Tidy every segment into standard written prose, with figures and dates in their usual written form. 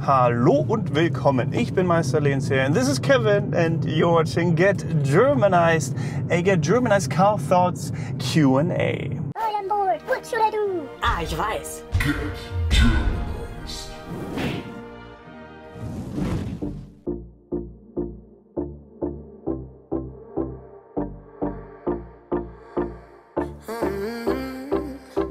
Hallo und willkommen. Ich bin Meister Lenz here and this is Kevin and you're watching Get Germanized, a Get Germanized Car Thoughts Q&A. I am bored. What should I do? Ah, ich weiß. Get Germanized.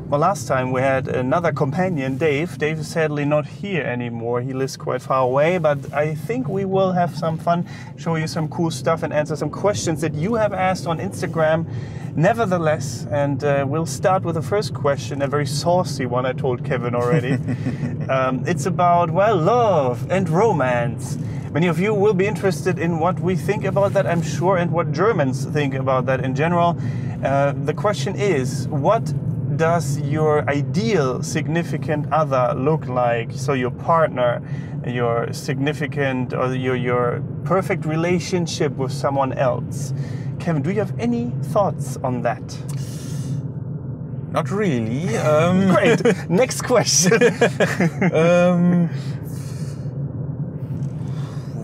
Well, last time we had another companion, Dave. Dave is sadly not here anymore. He lives quite far away, but I think we will have some fun, show you some cool stuff and answer some questions that you have asked on Instagram. Nevertheless, and we'll start with the first question, a very saucy one, I told Kevin already. It's about, well, love and romance. Many of you will be interested in what we think about that, I'm sure, and what Germans think about that in general. The question is, what does your ideal significant other look like? So your partner, your significant or your perfect relationship with someone else. Kevin, do you have any thoughts on that? Not really. Great. Next question.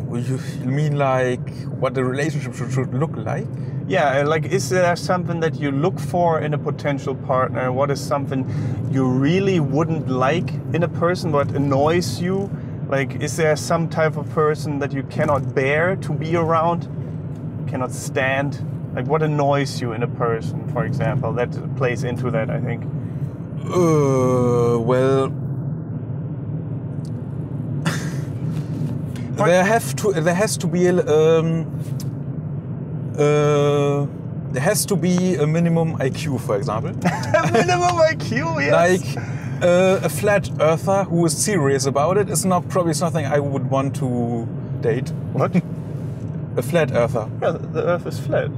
You mean like what the relationship should look like? Yeah, like is there something that you look for in a potential partner? What is something you really wouldn't like in a person, what annoys you? Like, is there some type of person that you cannot bear to be around, cannot stand? Like, what annoys you in a person, for example? That plays into that, I think. Well, there has to be a minimum IQ, for example. A minimum IQ, yes. Like a flat earther who is serious about it is probably something I would want to date. What? A flat earther. Yeah, the Earth is flat.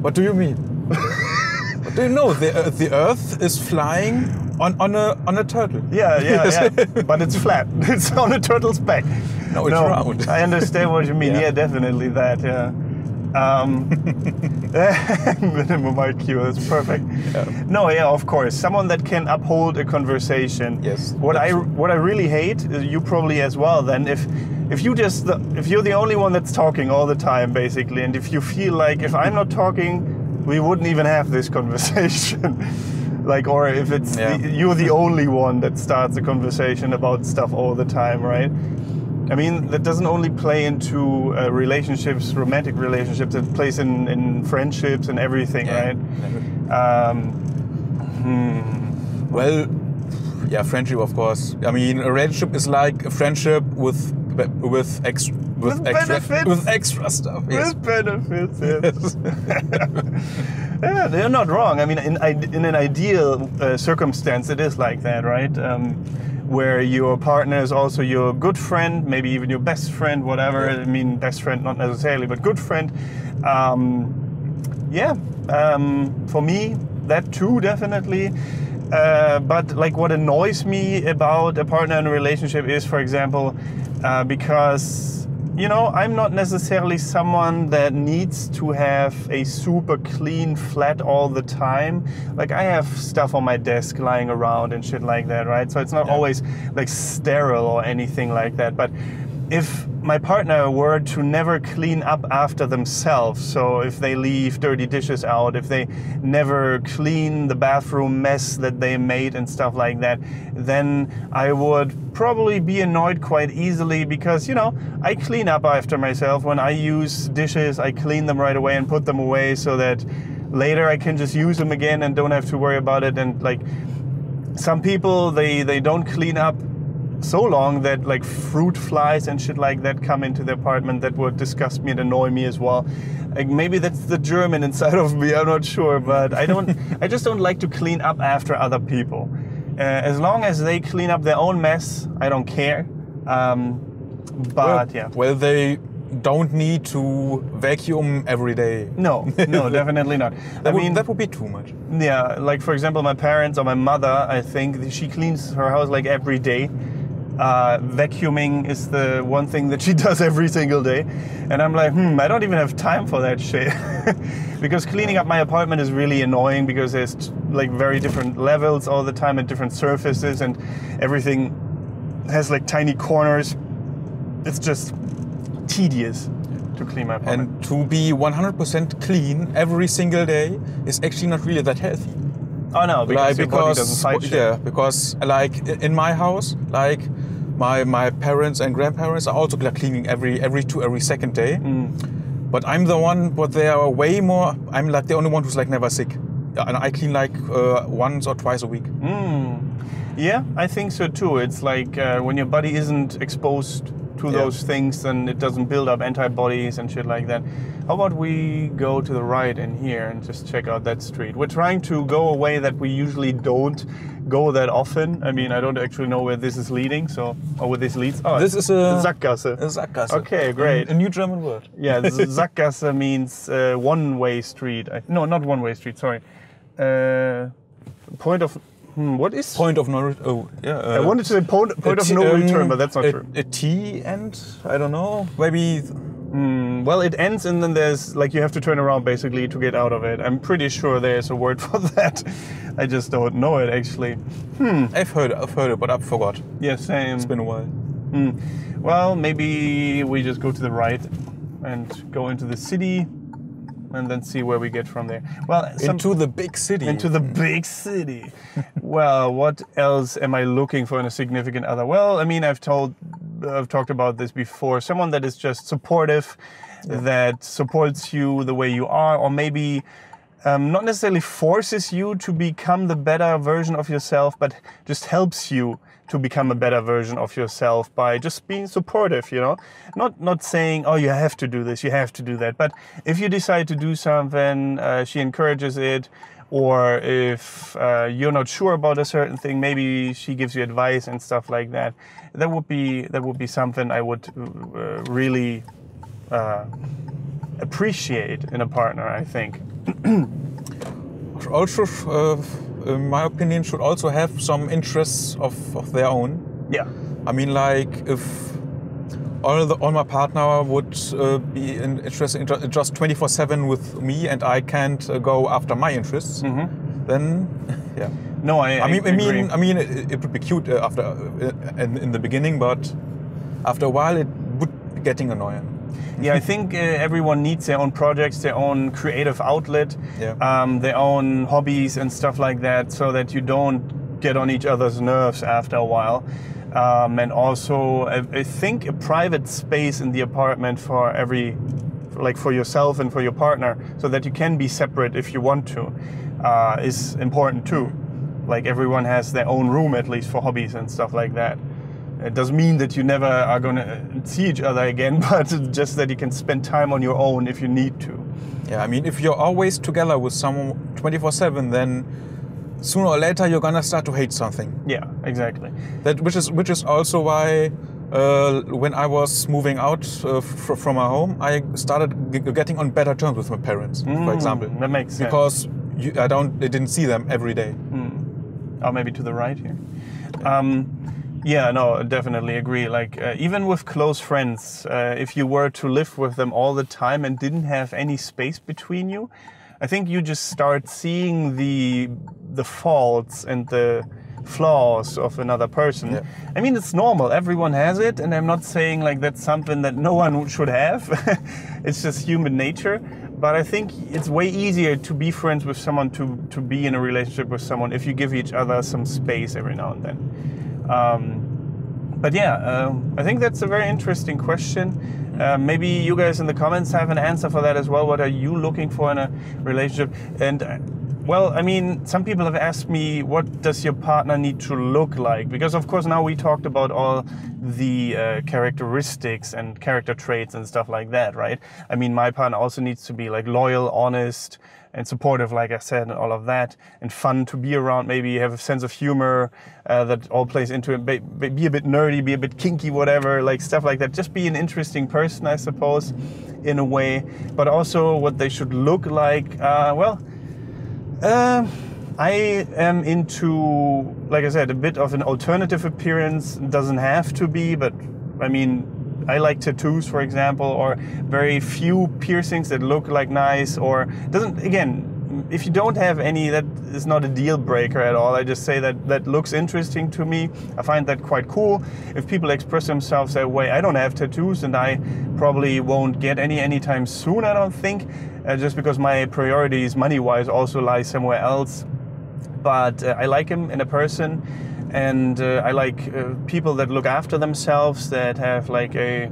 What do you mean? What do you know? The Earth is flying on a turtle. Yeah. But it's flat. It's on a turtle's back. No, it's round. I understand what you mean. Yeah, definitely that. Yeah. Minimum IQ. That's perfect. Yeah. No, yeah, of course. Someone that can uphold a conversation. Yes. What I really hate, you probably as well. Then if you're the only one that's talking all the time, basically, and if you feel like if I'm not talking, we wouldn't even have this conversation. Like, or if it's you're the only one that starts a conversation about stuff all the time, right? I mean, that doesn't only play into relationships, romantic relationships. It plays in friendships and everything, right? Well, yeah, friendship, of course. I mean, a relationship is like a friendship with extra stuff. Yes. With benefits, yes. Yeah, they're not wrong. I mean, in an ideal circumstance, it is like that, right? Where your partner is also your good friend, maybe even your best friend, whatever. I mean, best friend not necessarily, but good friend. For me, that too, definitely. But like what annoys me about a partner in a relationship is, for example, because, you know, I'm not necessarily someone that needs to have a super clean flat all the time. Like, I have stuff on my desk lying around and shit like that, right? So it's not always like sterile or anything like that. But if my partner were to never clean up after themselves, so if they leave dirty dishes out, if they never clean the bathroom mess that they made and stuff like that, then I would probably be annoyed quite easily because, you know, I clean up after myself. When I use dishes, I clean them right away and put them away so that later I can just use them again and don't have to worry about it. And like some people, they don't clean up so long that like fruit flies and shit like that come into the apartment. That would disgust me and annoy me as well. Like, maybe that's the German inside of me, I'm not sure, but I just don't like to clean up after other people. As long as they clean up their own mess, I don't care. Well, they don't need to vacuum every day. No, definitely not. That would be too much. Yeah, like for example, my parents or my mother, I think she cleans her house like every day. Vacuuming is the one thing that she does every single day. And I'm like, I don't even have time for that shit. Because cleaning up my apartment is really annoying because there's like very different levels all the time and different surfaces and everything has like tiny corners. It's just tedious to clean my apartment. And to be 100% clean every single day is actually not really that healthy. Oh no, because your body doesn't fight shit. Yeah, because like in my house, like my parents and grandparents are also cleaning every second day. But I'm the one, but they are way more. I'm like the only one who's like never sick, and I clean like once or twice a week. Yeah, I think so too. It's like when your body isn't exposed to those things, then it doesn't build up antibodies and shit like that. How about we go to the right in here and just check out that street? We're trying to go a way that we usually don't go that often. I mean, I don't actually know where this is leading, so or where this leads. Oh, this is a Sackgasse. A Sackgasse. Okay, great. A new German word. Yeah, Sackgasse means one-way street. No, not one-way street. Sorry. Point of. What is point of no return? Oh, yeah. I wanted to say point of no return, but that's not true. A T end? I don't know. Maybe. Well, it ends and then there's like you have to turn around basically to get out of it. I'm pretty sure there's a word for that. I just don't know it actually. I've heard it, but I forgot. Yeah, same. It's been a while. Well, maybe we just go to the right and go into the city. And then see where we get from there. Well, into the big city. Into the big city. Well, what else am I looking for in a significant other? Well, I mean, I've talked about this before. Someone that is just supportive, that supports you the way you are, or maybe not necessarily forces you to become the better version of yourself, but just helps you to become a better version of yourself by just being supportive, you know? Not saying, oh, you have to do this, you have to do that. But if you decide to do something, she encourages it. Or if you're not sure about a certain thing, maybe she gives you advice and stuff like that. That would be something I would really appreciate in a partner, I think. Also, in my opinion, should also have some interests of their own. Yeah. I mean, like if all my partner would be interested in just 24/7 with me, and I can't go after my interests, then yeah. No, I mean, it would be cute after in the beginning, but after a while, it would be getting annoying. Yeah, I think everyone needs their own projects, their own creative outlet, their own hobbies and stuff like that, so that you don't get on each other's nerves after a while. And also, I think a private space in the apartment for for yourself and for your partner, so that you can be separate if you want to, is important too. Like everyone has their own room, at least for hobbies and stuff like that. It doesn't mean that you never are going to see each other again, but just that you can spend time on your own if you need to. Yeah, I mean, if you're always together with someone 24/7, then sooner or later you're gonna start to hate something. Yeah, exactly. Which is also why when I was moving out from my home, I started getting on better terms with my parents, for example. That makes sense. Because I didn't see them every day. Or maybe to the right here. Yeah, no, definitely agree. Like even with close friends, if you were to live with them all the time and didn't have any space between you, I think you just start seeing the faults and the flaws of another person. Yeah. I mean, it's normal. Everyone has it, and I'm not saying like that's something that no one should have. It's just human nature. But I think it's way easier to be friends with someone, to be in a relationship with someone, if you give each other some space every now and then. But yeah, I think that's a very interesting question. Maybe you guys in the comments have an answer for that as well. What are you looking for in a relationship? And well, I mean, some people have asked me, what does your partner need to look like? Because of course now we talked about all the characteristics and character traits and stuff like that, right? I mean, my partner also needs to be like loyal, honest, and supportive, like I said, and all of that, and fun to be around. Maybe have a sense of humor that all plays into it. Be a bit nerdy, be a bit kinky, whatever, like stuff like that. Just be an interesting person, I suppose, in a way. But also what they should look like. I am into, like I said, a bit of an alternative appearance. It doesn't have to be, but I mean, I like tattoos, for example, or very few piercings that look like nice, or doesn't, again, if you don't have any, that is not a deal breaker at all. I just say that looks interesting to me. I find that quite cool. If people express themselves that way, I don't have tattoos, and I probably won't get any anytime soon, I don't think, just because my priorities money-wise also lie somewhere else. But I like him in a person, and I like people that look after themselves, that have like a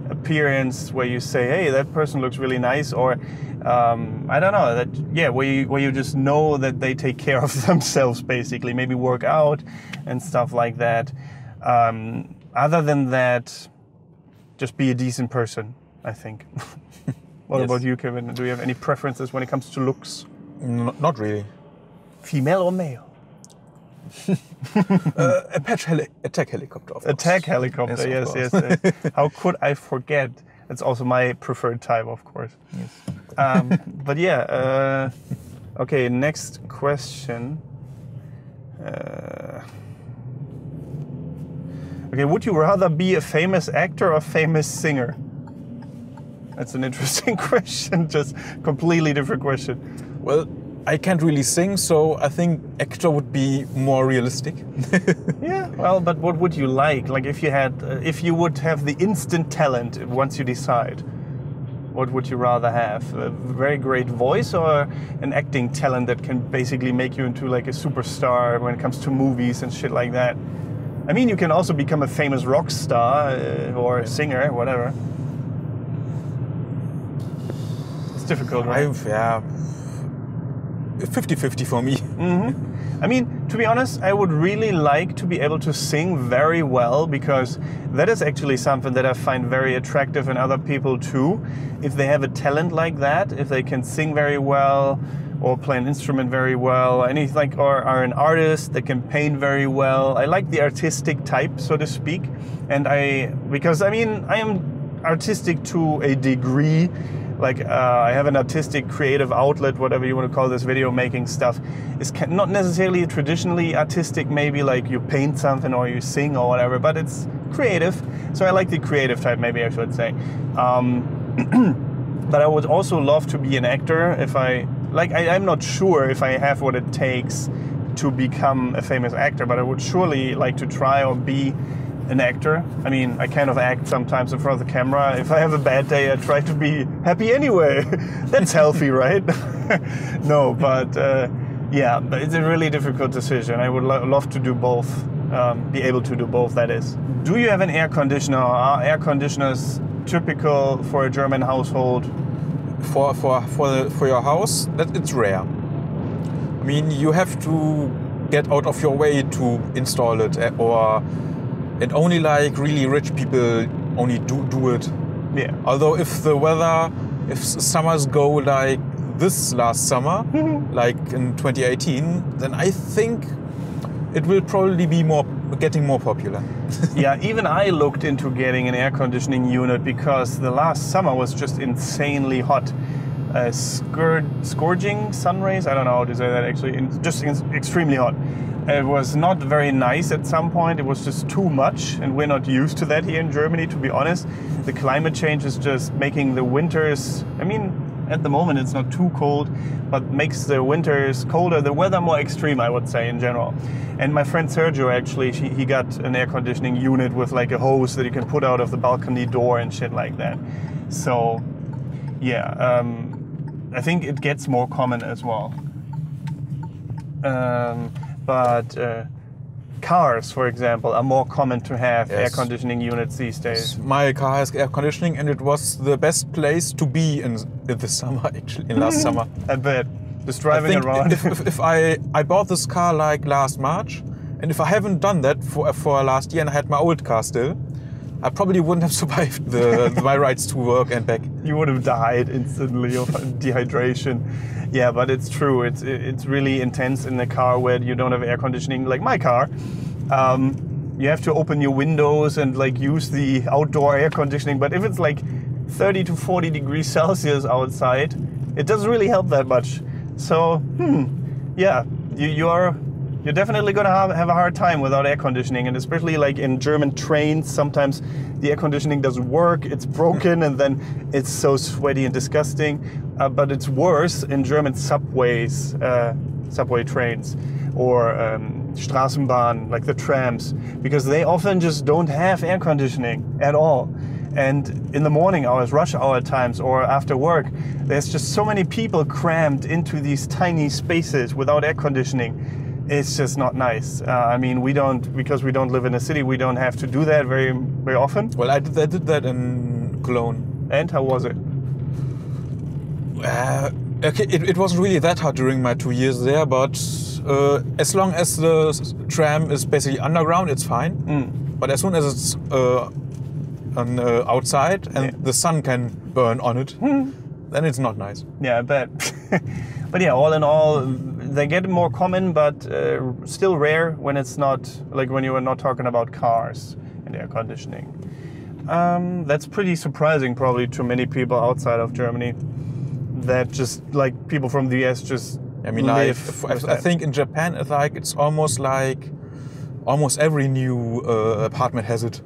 appearance where you say, hey, that person looks really nice, or I don't know, that, yeah, where you just know that they take care of themselves, basically, maybe work out and stuff like that. Other than that, just be a decent person, I think. What Yes. about you, Kevin? Do you have any preferences when it comes to looks? Not really. Female or male? Attack helicopter, of course. Attack helicopter, Yes, yes, of yes. How could I forget? It's also my preferred type, of course. Yes. But yeah, okay, next question. Okay, would you rather be a famous actor or famous singer? That's an interesting question, just completely different question. Well, I can't really sing, so I think actor would be more realistic. Yeah, well, but what would you like? Like if you would have the instant talent once you decide, what would you rather have? A very great voice or an acting talent that can basically make you into like a superstar when it comes to movies and shit like that? I mean, you can also become a famous rock star or a singer, whatever. It's difficult, right? Yeah, 50-50 for me. I mean, to be honest, I would really like to be able to sing very well, because that is actually something that I find very attractive in other people too. If they have a talent like that, if they can sing very well or play an instrument very well, or are an artist that can paint very well. I like the artistic type, so to speak. And because I am artistic to a degree. Like I have an artistic creative outlet, whatever you want to call this, video making stuff. It's not necessarily traditionally artistic, maybe like you paint something or you sing or whatever, but it's creative. So I like the creative type, maybe I should say. But I would also love to be an actor if I'm not sure if I have what it takes to become a famous actor, but I would surely like to try or be an actor. I mean, I kind of act sometimes in front of the camera. If I have a bad day, I try to be happy anyway. That's healthy, right? No, but yeah, but it's a really difficult decision. I would love to do both, be able to do both, that is. Do you have an air conditioner? Are air conditioners typical for a German household? For your house, that it's rare. I mean, you have to get out of your way to install it, and only like really rich people only do it. Yeah. Although if summers go like this last summer, like in 2018, then I think it will probably be getting more popular. Yeah, even I looked into getting an air conditioning unit because the last summer was just insanely hot. Scorching sun rays, I don't know how to say that actually, just extremely hot. It was not very nice at some point. It was just too much, and we're not used to that here in Germany, to be honest. The climate change is just making the winters, I mean, at the moment it's not too cold, but makes the winters colder, the weather more extreme, I would say, in general. And my friend Sergio, actually, he got an air conditioning unit with like a hose that you can put out of the balcony door and shit like that. So, yeah, I think it gets more common as well. But cars, for example, are more common to have air conditioning units these days. My car has air conditioning, and it was the best place to be in the summer, actually, in last summer. I bet. Just driving around. If I bought this car like last March, and if I haven't done that for last year and I had my old car still, I probably wouldn't have survived my rides to work and back. You would have died instantly of dehydration. Yeah, but it's true. It's really intense in the car where you don't have air conditioning, like my car. You have to open your windows and like use the outdoor air conditioning. But if it's like 30 to 40 degrees Celsius outside, it doesn't really help that much. So, yeah, you are You're definitely gonna have a hard time without air conditioning, and especially like in German trains, sometimes the air conditioning doesn't work, it's broken, and then it's so sweaty and disgusting. But it's worse in German subways, subway trains, or Straßenbahn, like the trams, because they often just don't have air conditioning at all. And in the morning hours, rush hour times, or after work, there's just so many people crammed into these tiny spaces without air conditioning. It's just not nice. I mean, because we don't live in a city, we don't have to do that very, very often. Well, I did that in Cologne. And how was it? Okay, it wasn't really that hard during my 2 years there, but as long as the tram is basically underground, it's fine. But as soon as it's outside and the sun can burn on it, then it's not nice. Yeah, I bet. But yeah, all in all, they get more common, but still rare when it's not, like when you are not talking about cars and air conditioning. That's pretty surprising probably to many people outside of Germany, that just like people from the US just I mean, live I think in Japan, it's almost like almost every new apartment has it.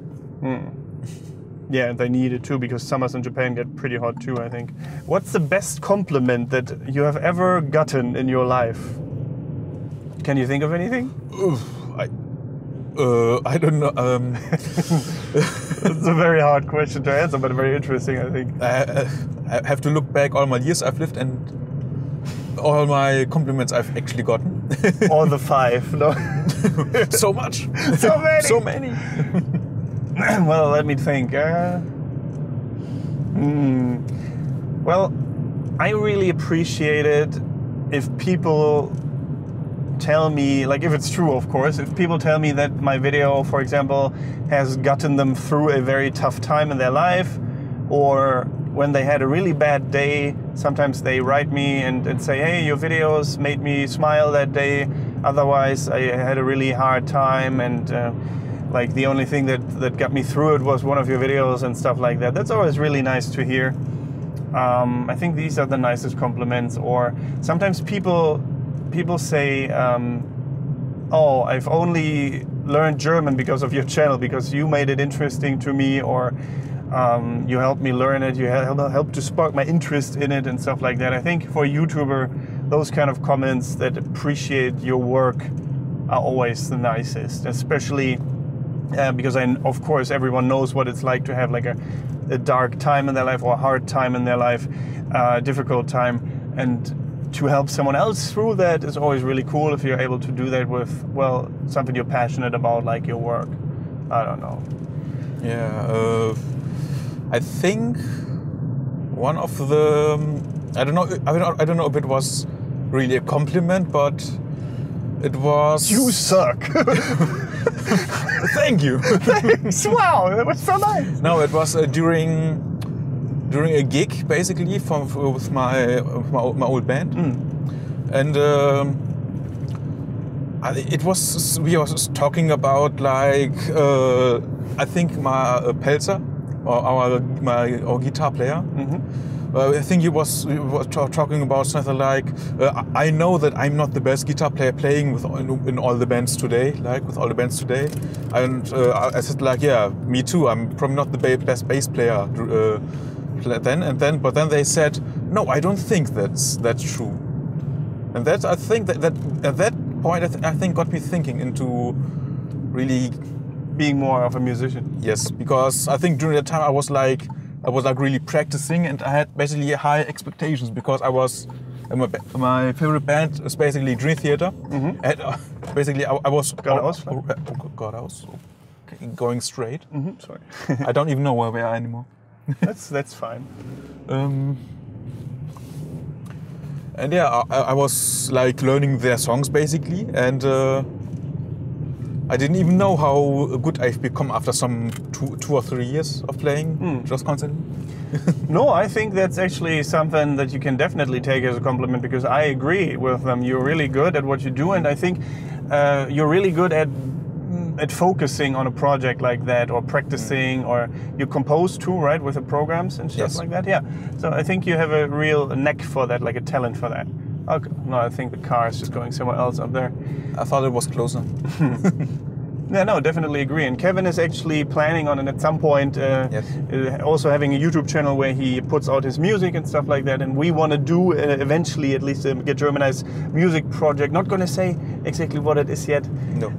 Yeah, they need it too, because summers in Japan get pretty hot too, I think. What's the best compliment that you have ever gotten in your life? Can you think of anything? I don't know. It's a very hard question to answer, but very interesting, I think. I have to look back all my years I've lived and all my compliments I've actually gotten. All the 5, no? So much. So many. So many. Well, let me think. Well, I really appreciate it if people tell me, like if it's true, of course, if people tell me that my video, for example, has gotten them through a very tough time in their life, or when they had a really bad day, sometimes they write me and say, hey, your videos made me smile that day, otherwise I had a really hard time, and like the only thing that got me through it was one of your videos and stuff like that. That's always really nice to hear. I think these are the nicest compliments. Or sometimes people say, oh, I've only learned German because of your channel, because you made it interesting to me, or you helped me learn it, you helped to spark my interest in it and stuff like that. I think for a YouTuber, those kind of comments that appreciate your work are always the nicest, especially because of course everyone knows what it's like to have like a dark time in their life, or a hard time in their life, difficult time, and to help someone else through that is always really cool if you're able to do that with, well, something you're passionate about, like your work. I don't know. Yeah, I think one of the I don't know if it was really a compliment, but it was. You suck. Thank you. Thanks. Wow, that was so nice. No, it was during a gig, basically, with my old band, and it was, we were talking about like I think my Pelzer, or our guitar player. I think he was talking about something like, I know that I'm not the best guitar player playing in all the bands today, and I said like, yeah, me too. I'm probably not the best bass player but then they said, no, I don't think that's true, and that I think that at that point I think got me thinking into really being more of a musician. Yes, because I think during that time I was like really practicing, and I had basically high expectations, because my favorite band is basically Dream Theater, and basically I was going straight. Sorry. I don't even know where we are anymore. That's fine. And yeah, I was like learning their songs basically, and I didn't even know how good I've become after some 2 or 3 years of playing just constantly. No, I think that's actually something that you can definitely take as a compliment, because I agree with them. You're really good at what you do, and I think you're really good at focusing on a project like that, or practicing, or you compose too, right, with the programs and stuff like that. Yeah. So I think you have a real knack for that, like a talent for that. Okay. No, I think the car is just going somewhere else up there. I thought it was closer. Yeah, no, definitely agree. And Kevin is actually planning on, and at some point, also having a YouTube channel where he puts out his music and stuff like that. And we want to do eventually at least a Get Germanized music project. Not going to say exactly what it is yet. No.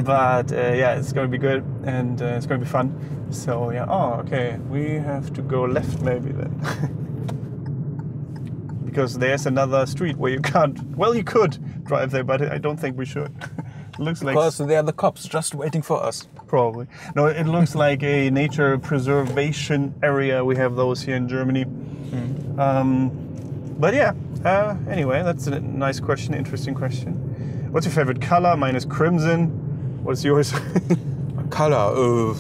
But yeah, it's going to be good and it's going to be fun. So yeah. Oh, okay. We have to go left maybe then. Because there's another street where you can't. Well, you could drive there, but I don't think we should. Looks like Because they are the cops just waiting for us. probably. No, it looks like a nature preservation area. We have those here in Germany. But yeah. Anyway, that's a nice question. Interesting question. What's your favorite color? Mine is crimson. What's yours? Color.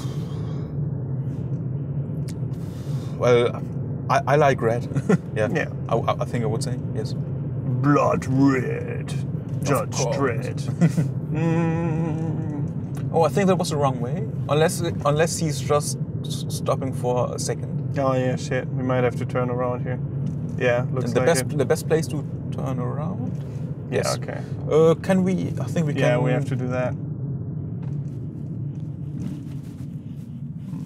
Well, I like red. Yeah. Yeah. I think I would say yes. Blood red. Judge course. Dredd. Oh, I think that was the wrong way. Unless he's just stopping for a second. Oh yeah, shit. We might have to turn around here. Yeah, looks And like it. the best place to turn around. Yeah, Yes. okay. Can we? I think we can. Yeah, we have to do that.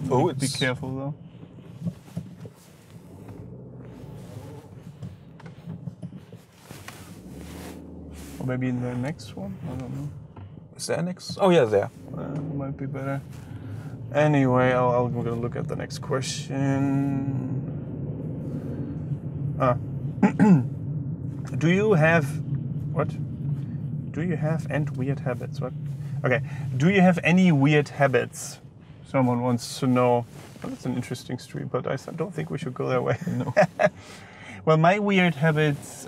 Oh, Be careful though. Or maybe in the next one? I don't know. Is there next? Oh yeah, there. Might be better. Anyway, I'm gonna look at the next question. Do you have what? Do you have and weird habits? What? Okay. Do you have any weird habits? Someone wants to know. Well, that's an interesting street, but I don't think we should go that way. No. Well, my weird habits.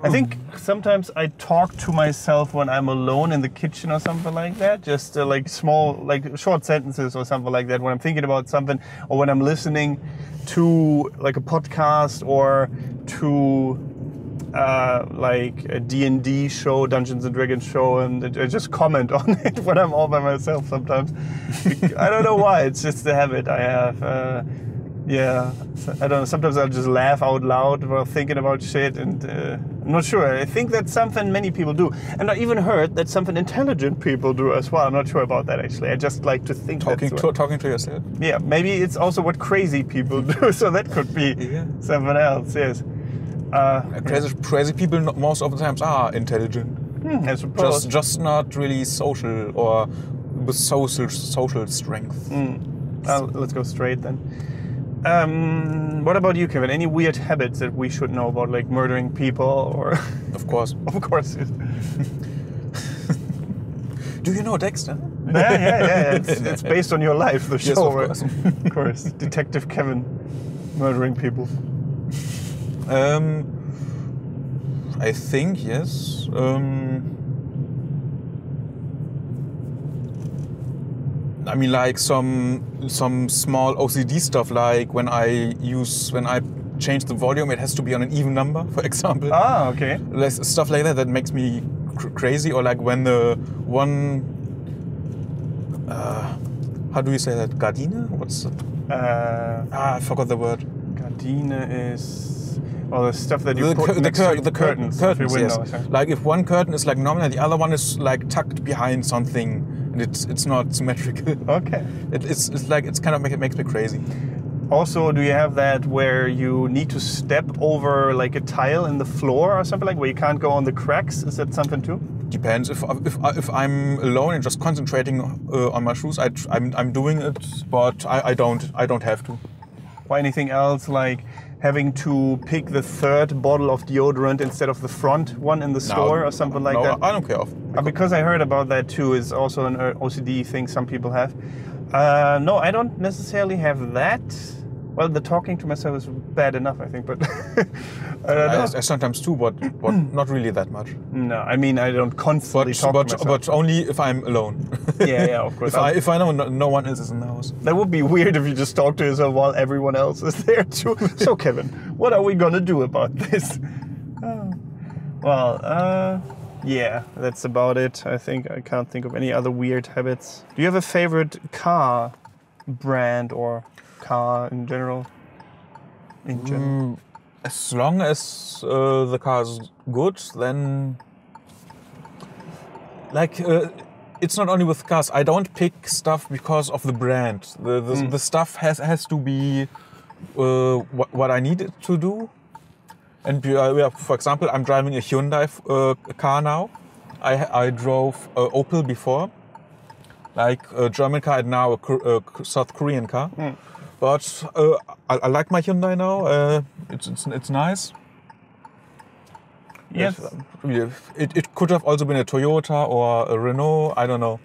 I think sometimes I talk to myself when I'm alone in the kitchen or something like that. Just like small, like short sentences or something like that when I'm thinking about something, or when I'm listening to like a podcast or to like a D&D show, Dungeons and Dragons show, and I just comment on it when I'm all by myself sometimes. I don't know why. It's just a habit I have. Yeah, I don't know. Sometimes I'll just laugh out loud while thinking about shit, and I'm not sure. I think that's something many people do, and I even heard that's something intelligent people do as well. I'm not sure about that actually. I just like to think Talking to yourself. Yeah, maybe it's also what crazy people do. So that could be something else. Yes. Crazy people most of the times are intelligent. I suppose. Just not really social or with social strength. Let's go straight then. What about you, Kevin? Any weird habits that we should know about, like murdering people or? Of course. Of course. Yes. Do you know Dexter? Yeah. It's based on your life, the show. Yes, of right? course. Of course. Detective Kevin murdering people. I think yes. I mean, like some small OCD stuff, like when I change the volume, it has to be on an even number, for example. Ah, okay. Stuff like that makes me crazy. Or like when the one, how do you say that? Gardine? What's it? I forgot the word. Gardine is the stuff that you put the curtains. Window, Yes. Like if one curtain is like normal and the other one is like tucked behind something. And it's not symmetrical. Okay. It's kind of makes me crazy. Also, do you have that where you need to step over like a tile in the floor or something, like where you can't go on the cracks? Is that something too? Depends. If I'm alone and just concentrating on my shoes, I'm doing it, but I don't have to. Or anything else like having to pick the third bottle of deodorant instead of the front one in the store or something like that? I don't care. Because I heard about that too. Is also an OCD thing some people have. No, I don't necessarily have that. Well, the talking to myself is bad enough, I think, but I don't know. I sometimes do, but not really that much. No, I mean I don't constantly talk to myself. But only if I'm alone. Yeah, of course. If I know no one else is in the house. That would be weird if you just talk to yourself while everyone else is there too. So Kevin, what are we gonna do about this? Yeah, that's about it. I think I can't think of any other weird habits. Do you have a favorite car brand or car in general? As long as the car is good, then like it's not only with cars. I don't pick stuff because of the brand. The stuff has to be what I need it to do. And for example, I'm driving a Hyundai car now. I drove Opel before, like a German car, and now a South Korean car. But I like my Hyundai now. It's nice. Yes. It could have also been a Toyota or a Renault. I don't know.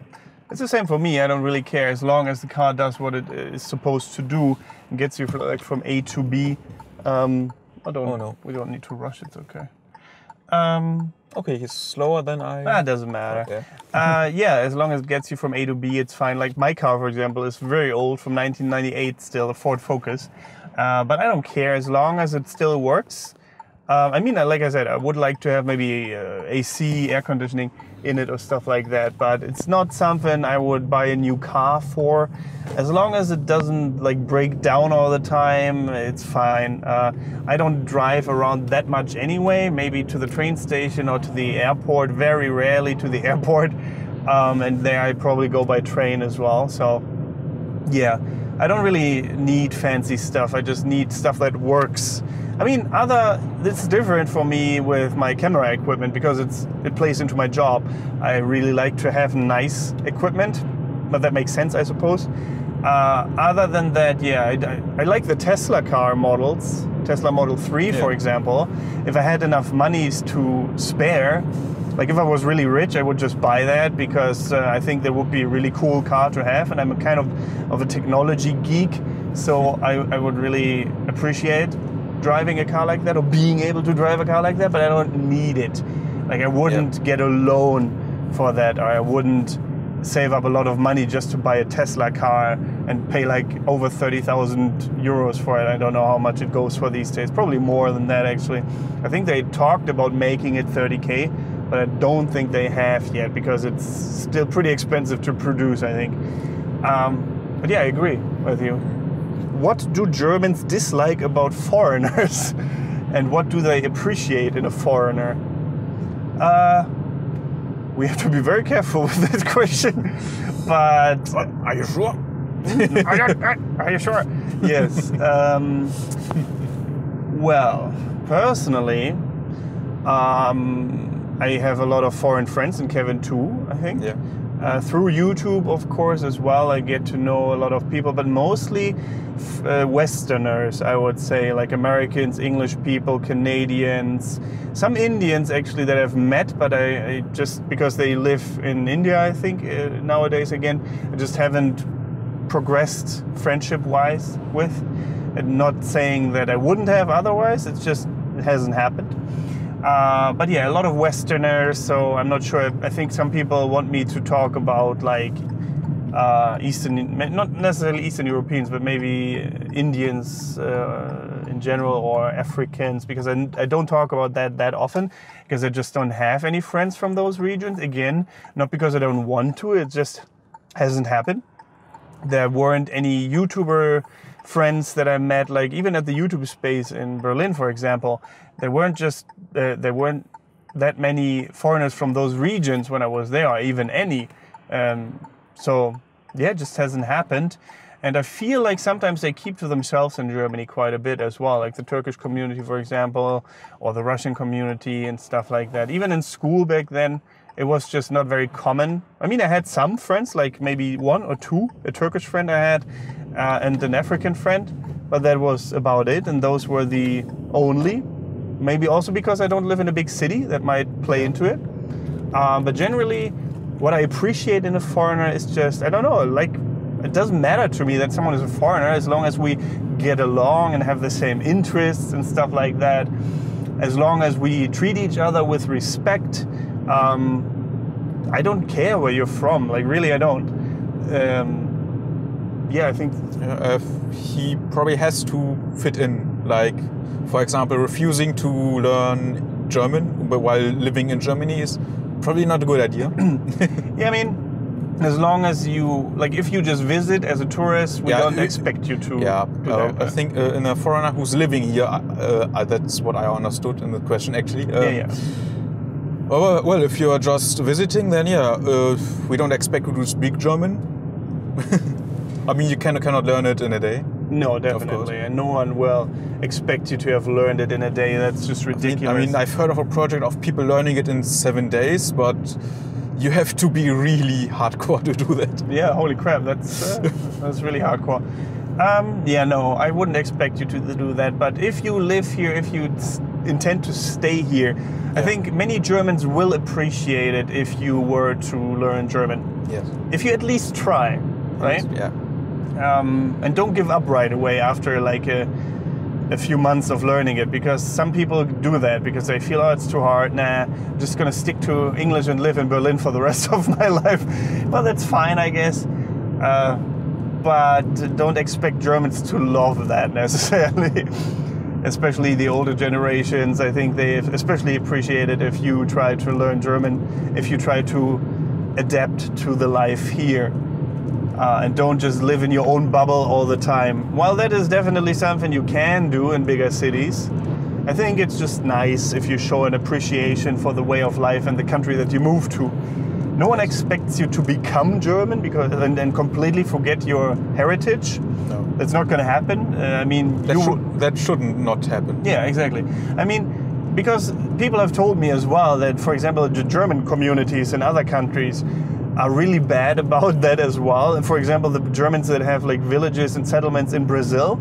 It's the same for me. I don't really care as long as the car does what it is supposed to do and gets you from A to B. We don't need to rush. It's okay. Okay, he's slower than I. That doesn't matter. Okay. Yeah, as long as it gets you from A to B, it's fine. Like my car, for example, is very old, from 1998, still a Ford Focus. But I don't care as long as it still works. I mean, like I said, I would like to have maybe AC, air conditioning in it or stuff like that. But it's not something I would buy a new car for. As long as it doesn't like break down all the time, it's fine. I don't drive around that much anyway. Maybe to the train station or to the airport. Very rarely to the airport. And there I probably go by train as well. So yeah, I don't really need fancy stuff. I just need stuff that works. I mean, it's different for me with my camera equipment because it plays into my job. I really like to have nice equipment, but that makes sense, I suppose. Other than that, yeah, I like the Tesla car models, Tesla Model 3, for example. If I had enough monies to spare, like if I was really rich, I would just buy that because I think that would be a really cool car to have. And I'm a kind of a technology geek, so I would really appreciate driving a car like that or being able to drive a car like that, but I don't need it. Like I wouldn't get a loan for that, or I wouldn't save up a lot of money just to buy a Tesla car and pay like over 30,000 euros for it. I don't know how much it goes for these days. Probably more than that actually. I think they talked about making it 30K, but I don't think they have yet because it's still pretty expensive to produce, I think. But yeah, I agree with you. What do Germans dislike about foreigners? And what do they appreciate in a foreigner? We have to be very careful with this question. But are you sure? Are you sure? Yes. Well, personally, I have a lot of foreign friends, and Kevin too, I think. Yeah. Through YouTube, of course, as well, I get to know a lot of people, but mostly Westerners, I would say, like Americans, English people, Canadians, some Indians actually that I've met, but I just, because they live in India, I think, nowadays again, I just haven't progressed friendship-wise with. And not saying that I wouldn't have otherwise, it hasn't happened. But yeah, a lot of Westerners, so I'm not sure. I think some people want me to talk about like not necessarily Eastern Europeans, but maybe Indians in general, or Africans, because I don't talk about that often, because I just don't have any friends from those regions. Again, not because I don't want to, it just hasn't happened. There weren't any YouTuber friends that I met, like even at the YouTube space in Berlin, for example, there weren't that many foreigners from those regions when I was there, or even any. So yeah, it just hasn't happened. And I feel like sometimes they keep to themselves in Germany quite a bit as well, like the Turkish community, for example, or the Russian community and stuff like that. Even in school back then, it was just not very common. I mean, I had some friends, like maybe one or two, a Turkish friend I had, and an African friend, but that was about it, and those were the only. Maybe also because I don't live in a big city, that might play into it. But generally, what I appreciate in a foreigner is just, I don't know, like, it doesn't matter to me that someone is a foreigner as long as we get along and have the same interests and stuff like that. As long as we treat each other with respect. I don't care where you're from, like really I don't. Yeah, I think he probably has to fit in, like for example, refusing to learn German while living in Germany is probably not a good idea. Yeah, I mean, As long as you, like, if you just visit as a tourist, we don't expect you to. Yeah, do that. I think in a foreigner who's living here, that's what I understood in the question actually. Yeah. Well, if you are just visiting, then we don't expect you to speak German. I mean, you cannot learn it in a day. No, definitely, and no one will expect you to have learned it in a day. That's just ridiculous. I mean, I've heard of a project of people learning it in 7 days, but you have to be really hardcore to do that. Yeah, holy crap, that's really hardcore. No, I wouldn't expect you to do that. But if you live here, if you intend to stay here, I think many Germans will appreciate it if you were to learn German. Yes. If you at least try, right? Yes, yeah. And don't give up right away after like a few months of learning it, because some people do that because they feel, oh, it's too hard. Nah, I'm just gonna stick to English and live in Berlin for the rest of my life. Well, that's fine, I guess. But don't expect Germans to love that necessarily. Especially the older generations, I think they especially appreciate it if you try to learn German, if you try to adapt to the life here. And don't just live in your own bubble all the time. While that is definitely something you can do in bigger cities, I think it's just nice if you show an appreciation for the way of life and the country that you move to. No one expects you to become German and then completely forget your heritage. No. That's not going to happen. I mean, that shouldn't not happen. Yeah, exactly. I mean, because people have told me as well that, for example, the German communities in other countries are really bad about that as well. And for example, the Germans that have like villages and settlements in Brazil,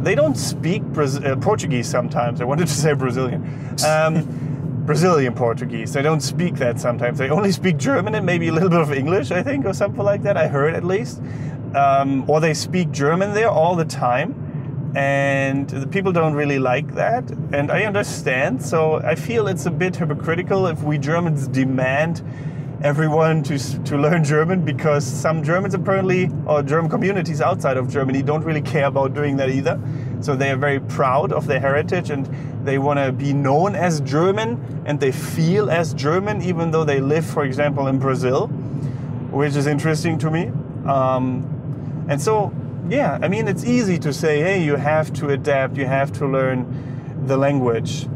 they don't speak Portuguese sometimes. I wanted to say Brazilian. Brazilian Portuguese. They don't speak that sometimes. They only speak German and maybe a little bit of English, I think, or something like that. I heard at least. Or they speak German there all the time. And the people don't really like that. And I understand. So I feel it's a bit hypocritical if we Germans demand everyone to learn German, because some Germans apparently, or German communities outside of Germany, don't really care about doing that either. So they are very proud of their heritage and they want to be known as German and they feel as German even though they live, for example, in Brazil, which is interesting to me. And so, yeah, I mean, it's easy to say, hey, you have to adapt, you have to learn the language.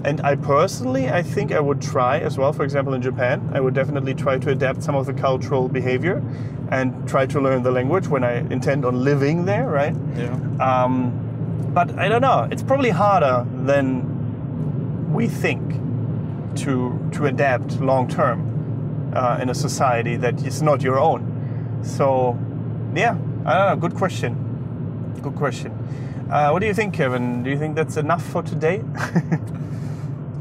And I personally, I think I would try as well. For example, in Japan, I would definitely try to adapt some of the cultural behavior and try to learn the language when I intend on living there, right? Yeah. But I don't know. It's probably harder than we think to adapt long term in a society that is not your own. So, yeah, I don't know. Good question. Good question. What do you think, Kevin? Do you think that's enough for today?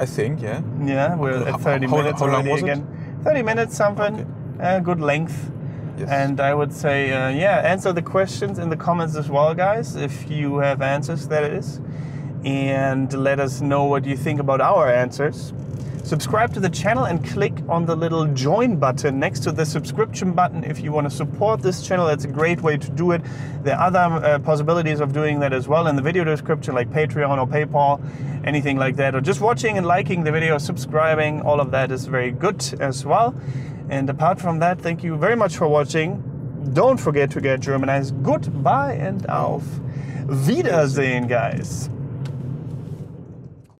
I think, yeah. Yeah, we're at 30 minutes how long already was again. 30 minutes, something. Okay. Good length. Yes. And I would say, answer the questions in the comments as well, guys, if you have answers, that is. And let us know what you think about our answers. Subscribe to the channel and click on the little join button next to the subscription button if you want to support this channel. That's a great way to do it. There are other possibilities of doing that as well in the video description, like Patreon or PayPal, anything like that. Or just watching and liking the video, subscribing, all of that is very good as well. And apart from that, thank you very much for watching. Don't forget to get Germanized. Goodbye and auf Wiedersehen, guys.